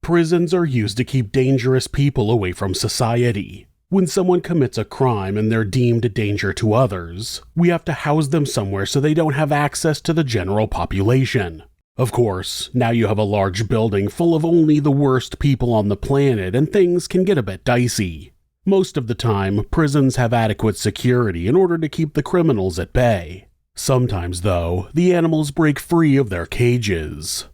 Prisons are used to keep dangerous people away from society. When someone commits a crime and they're deemed a danger to others, we have to house them somewhere so they don't have access to the general population. Of course, now you have a large building full of only the worst people on the planet and things can get a bit dicey. Most of the time, prisons have adequate security in order to keep the criminals at bay. Sometimes, though, the animals break free of their cages.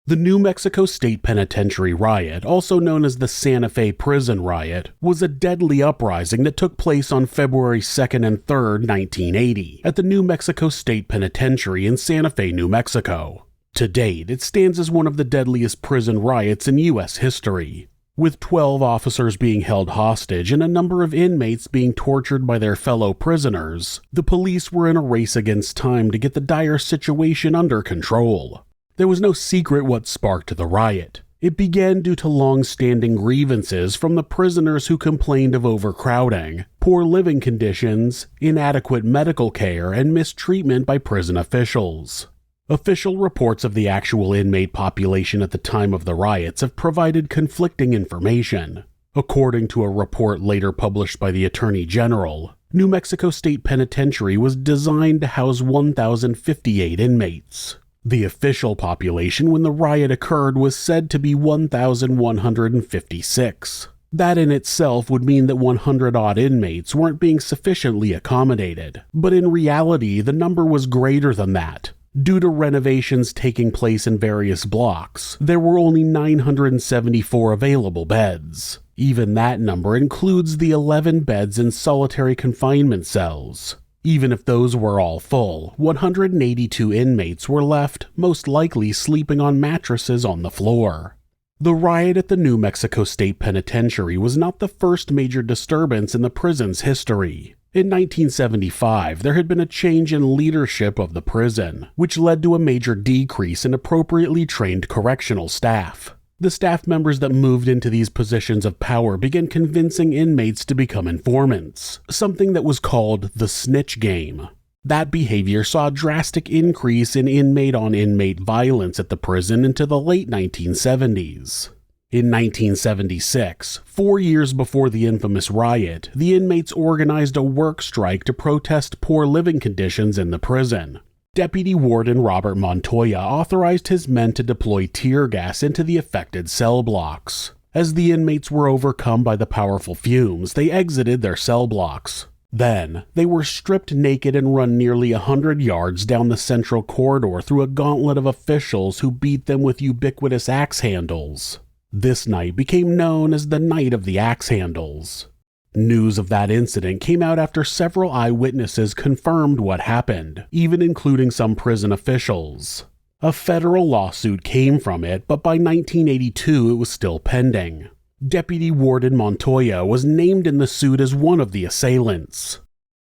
The New Mexico State Penitentiary riot, also known as the Santa Fe Prison Riot, was a deadly uprising that took place on February 2nd and 3rd, 1980, at the New Mexico State Penitentiary in Santa Fe, New Mexico. To date, it stands as one of the deadliest prison riots in U.S. history, with 12 officers being held hostage and a number of inmates being tortured by their fellow prisoners. The police were in a race against time to get the dire situation under control. There was no secret what sparked the riot. It began due to long-standing grievances from the prisoners who complained of overcrowding, poor living conditions, inadequate medical care, and mistreatment by prison officials. Official reports of the actual inmate population at the time of the riots have provided conflicting information. According to a report later published by the Attorney General, New Mexico State Penitentiary was designed to house 1,058 inmates. The official population when the riot occurred was said to be 1,156. That in itself would mean that 100-odd inmates weren't being sufficiently accommodated, but in reality the number was greater than that. Due to renovations taking place in various blocks, there were only 974 available beds. Even that number includes the 11 beds in solitary confinement cells. Even if those were all full, 182 inmates were left, most likely sleeping on mattresses on the floor. The riot at the New Mexico State Penitentiary was not the first major disturbance in the prison's history. In 1975, there had been a change in leadership of the prison, which led to a major decrease in appropriately trained correctional staff. The staff members that moved into these positions of power began convincing inmates to become informants, something that was called the snitch game. That behavior saw a drastic increase in inmate-on-inmate violence at the prison into the late 1970s. In 1976, 4 years before the infamous riot, the inmates organized a work strike to protest poor living conditions in the prison. Deputy Warden Robert Montoya authorized his men to deploy tear gas into the affected cell blocks. As the inmates were overcome by the powerful fumes, they exited their cell blocks. Then, they were stripped naked and run nearly 100 yards down the central corridor through a gauntlet of officials who beat them with ubiquitous axe handles. This night became known as the Night of the Axe Handles. News of that incident came out after several eyewitnesses confirmed what happened, even including some prison officials. A federal lawsuit came from it, but by 1982 it was still pending. Deputy Warden Montoya was named in the suit as one of the assailants.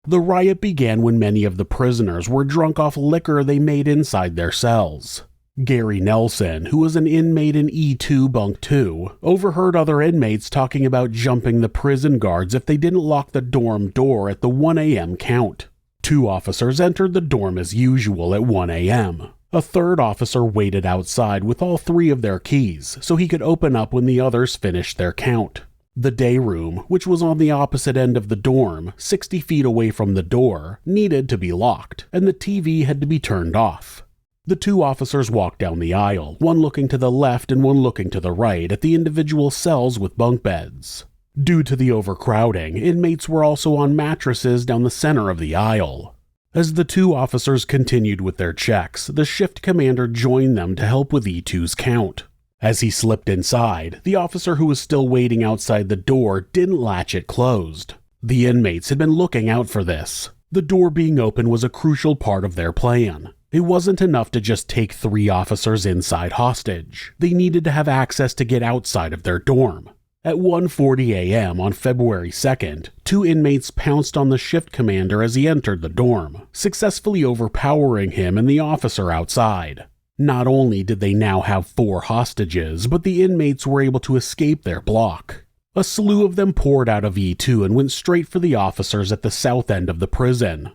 The riot began when many of the prisoners were drunk off liquor they made inside their cells. Gary Nelson, who was an inmate in E2 Bunk 2, overheard other inmates talking about jumping the prison guards if they didn't lock the dorm door at the 1 a.m. count. 2 officers entered the dorm as usual at 1 a.m. A third officer waited outside with all 3 of their keys so he could open up when the others finished their count. The day room, which was on the opposite end of the dorm, 60 feet away from the door, needed to be locked, and the TV had to be turned off. The 2 officers walked down the aisle, one looking to the left and one looking to the right at the individual cells with bunk beds. Due to the overcrowding, inmates were also on mattresses down the center of the aisle. As the 2 officers continued with their checks, the shift commander joined them to help with E2's count. As he slipped inside, the officer who was still waiting outside the door didn't latch it closed. The inmates had been looking out for this. The door being open was a crucial part of their plan. It wasn't enough to just take 3 officers inside hostage. They needed to have access to get outside of their dorm. At 1:40 a.m. on February 2nd, 2 inmates pounced on the shift commander as he entered the dorm, successfully overpowering him and the officer outside. Not only did they now have 4 hostages, but the inmates were able to escape their block. A slew of them poured out of E2 and went straight for the officers at the south end of the prison.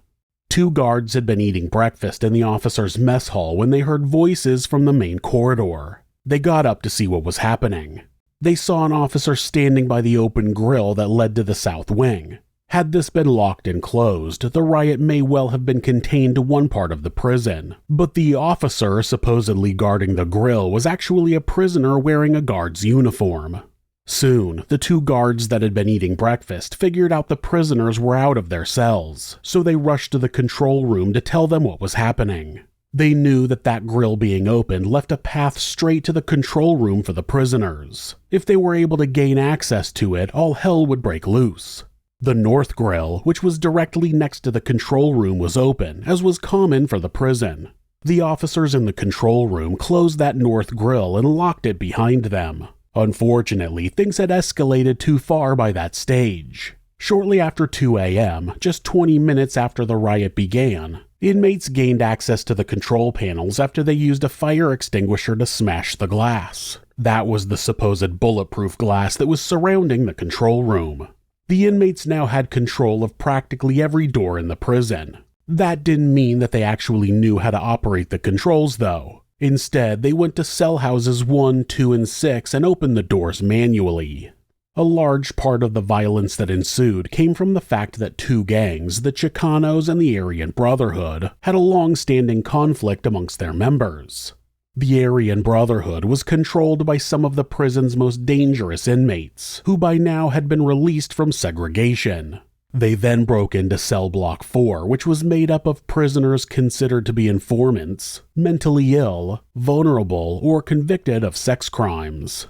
2 guards had been eating breakfast in the officers' mess hall when they heard voices from the main corridor. They got up to see what was happening. They saw an officer standing by the open grill that led to the south wing. Had this been locked and closed, the riot may well have been contained to one part of the prison, but the officer supposedly guarding the grill was actually a prisoner wearing a guard's uniform. Soon, the 2 guards that had been eating breakfast figured out the prisoners were out of their cells, so they rushed to the control room to tell them what was happening. They knew that grill being opened left a path straight to the control room for the prisoners. If they were able to gain access to it, all hell would break loose. The north grill, which was directly next to the control room, was open, as was common for the prison. The officers in the control room closed that north grill and locked it behind them. Unfortunately, things had escalated too far by that stage. Shortly after 2 a.m., just 20 minutes after the riot began, inmates gained access to the control panels after they used a fire extinguisher to smash the glass. That was the supposed bulletproof glass that was surrounding the control room. The inmates now had control of practically every door in the prison. That didn't mean that they actually knew how to operate the controls, though. Instead, they went to cell houses 1, 2, and 6 and opened the doors manually. A large part of the violence that ensued came from the fact that 2 gangs, the Chicanos and the Aryan Brotherhood, had a long-standing conflict amongst their members. The Aryan Brotherhood was controlled by some of the prison's most dangerous inmates, who by now had been released from segregation. They then broke into Cell Block 4, which was made up of prisoners considered to be informants, mentally ill, vulnerable, or convicted of sex crimes.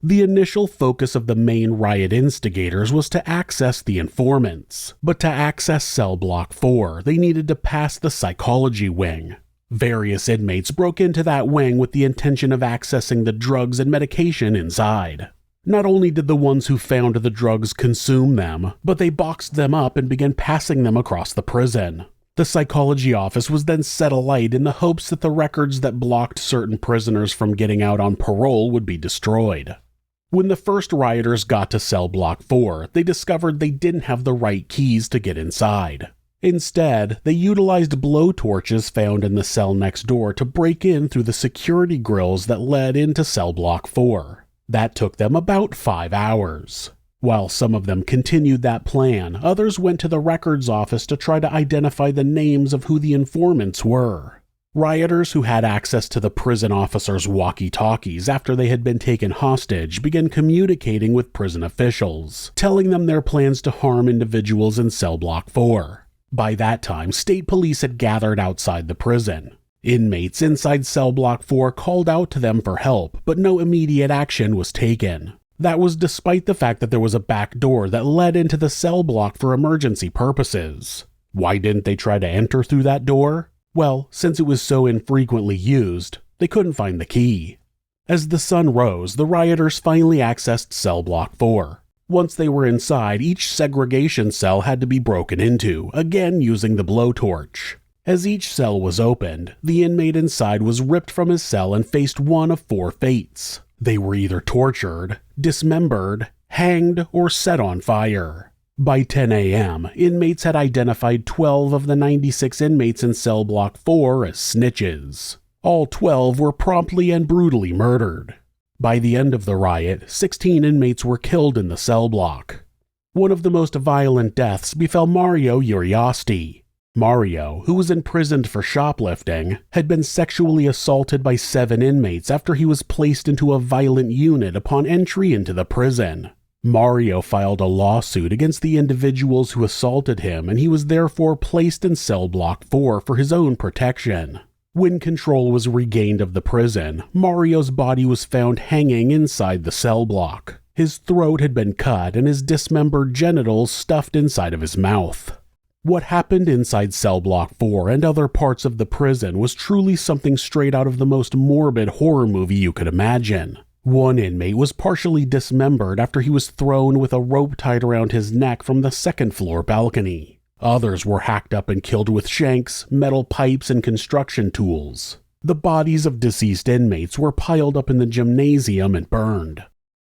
The initial focus of the main riot instigators was to access the informants, but to access Cell Block 4, they needed to pass the psychology wing. Various inmates broke into that wing with the intention of accessing the drugs and medication inside. Not only did the ones who found the drugs consume them, but they boxed them up and began passing them across the prison. The psychology office was then set alight in the hopes that the records that blocked certain prisoners from getting out on parole would be destroyed. When the first rioters got to Cell Block 4, they discovered they didn't have the right keys to get inside. Instead, they utilized blowtorches found in the cell next door to break in through the security grills that led into Cell Block 4. That took them about 5 hours. While some of them continued that plan, others went to the records office to try to identify the names of who the informants were. Rioters who had access to the prison officers' walkie-talkies after they had been taken hostage began communicating with prison officials, telling them their plans to harm individuals in Cell Block 4. By that time, state police had gathered outside the prison. Inmates inside Cell Block 4 called out to them for help, but no immediate action was taken. That was despite the fact that there was a back door that led into the cell block for emergency purposes. Why didn't they try to enter through that door? Well, since it was so infrequently used, they couldn't find the key. As the sun rose, the rioters finally accessed Cell Block 4. Once they were inside, each segregation cell had to be broken into, again using the blowtorch. As each cell was opened, the inmate inside was ripped from his cell and faced one of 4 fates. They were either tortured, dismembered, hanged, or set on fire. By 10 a.m., inmates had identified 12 of the 96 inmates in Cell Block 4 as snitches. All 12 were promptly and brutally murdered. By the end of the riot, 16 inmates were killed in the cell block. One of the most violent deaths befell Mario Uriasti. Mario, who was imprisoned for shoplifting, had been sexually assaulted by 7 inmates after he was placed into a violent unit upon entry into the prison. Mario filed a lawsuit against the individuals who assaulted him, and he was therefore placed in Cell Block 4 for his own protection. When control was regained of the prison, Mario's body was found hanging inside the cell block. His throat had been cut and his dismembered genitals stuffed inside of his mouth. What happened inside Cell Block 4 and other parts of the prison was truly something straight out of the most morbid horror movie you could imagine. One inmate was partially dismembered after he was thrown with a rope tied around his neck from the second-floor balcony. Others were hacked up and killed with shanks, metal pipes, and construction tools. The bodies of deceased inmates were piled up in the gymnasium and burned.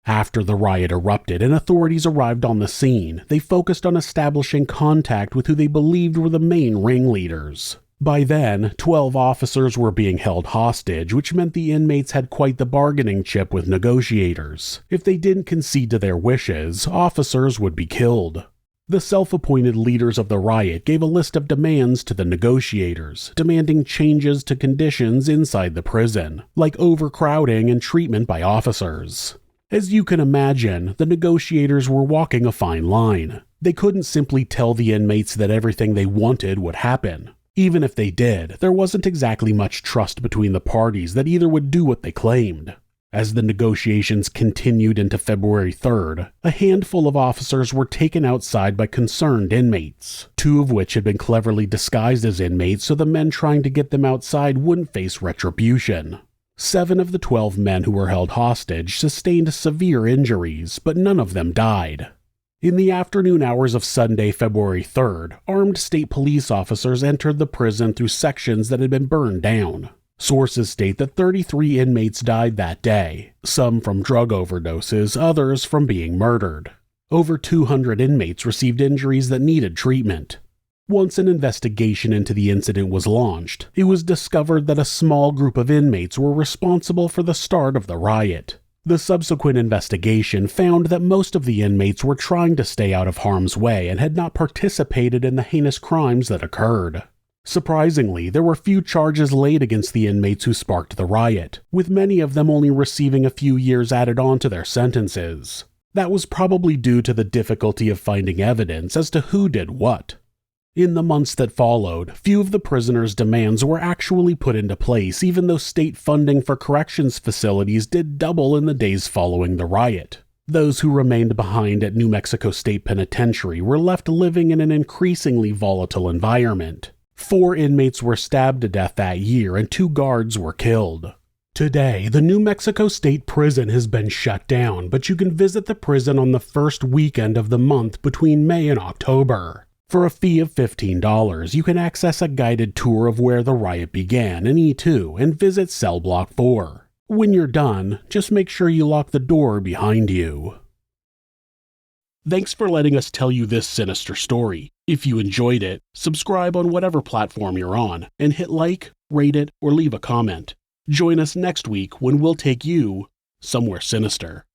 After the riot erupted and authorities arrived on the scene, they focused on establishing contact with who they believed were the main ringleaders. By then, 12 officers were being held hostage, which meant the inmates had quite the bargaining chip with negotiators. If they didn't concede to their wishes, officers would be killed. The self-appointed leaders of the riot gave a list of demands to the negotiators, demanding changes to conditions inside the prison, like overcrowding and treatment by officers. As you can imagine, the negotiators were walking a fine line. They couldn't simply tell the inmates that everything they wanted would happen. Even if they did, there wasn't exactly much trust between the parties that either would do what they claimed. As the negotiations continued into February 3rd, a handful of officers were taken outside by concerned inmates, 2 of which had been cleverly disguised as inmates so the men trying to get them outside wouldn't face retribution. 7 of the 12 men who were held hostage sustained severe injuries, but none of them died. In the afternoon hours of Sunday, February 3rd, armed state police officers entered the prison through sections that had been burned down. Sources state that 33 inmates died that day, some from drug overdoses, others from being murdered. Over 200 inmates received injuries that needed treatment. Once an investigation into the incident was launched, it was discovered that a small group of inmates were responsible for the start of the riot. The subsequent investigation found that most of the inmates were trying to stay out of harm's way and had not participated in the heinous crimes that occurred. Surprisingly, there were few charges laid against the inmates who sparked the riot, with many of them only receiving a few years added on to their sentences. That was probably due to the difficulty of finding evidence as to who did what. In the months that followed, few of the prisoners' demands were actually put into place, even though state funding for corrections facilities did double in the days following the riot. Those who remained behind at New Mexico State Penitentiary were left living in an increasingly volatile environment. 4 inmates were stabbed to death that year and 2 guards were killed. Today, the New Mexico State Prison has been shut down, but you can visit the prison on the first weekend of the month between May and October. For a fee of $15, you can access a guided tour of where the riot began in E2 and visit Cell Block 4. When you're done, just make sure you lock the door behind you. Thanks for letting us tell you this sinister story. If you enjoyed it, subscribe on whatever platform you're on, and hit like, rate it, or leave a comment. Join us next week when we'll take you somewhere sinister.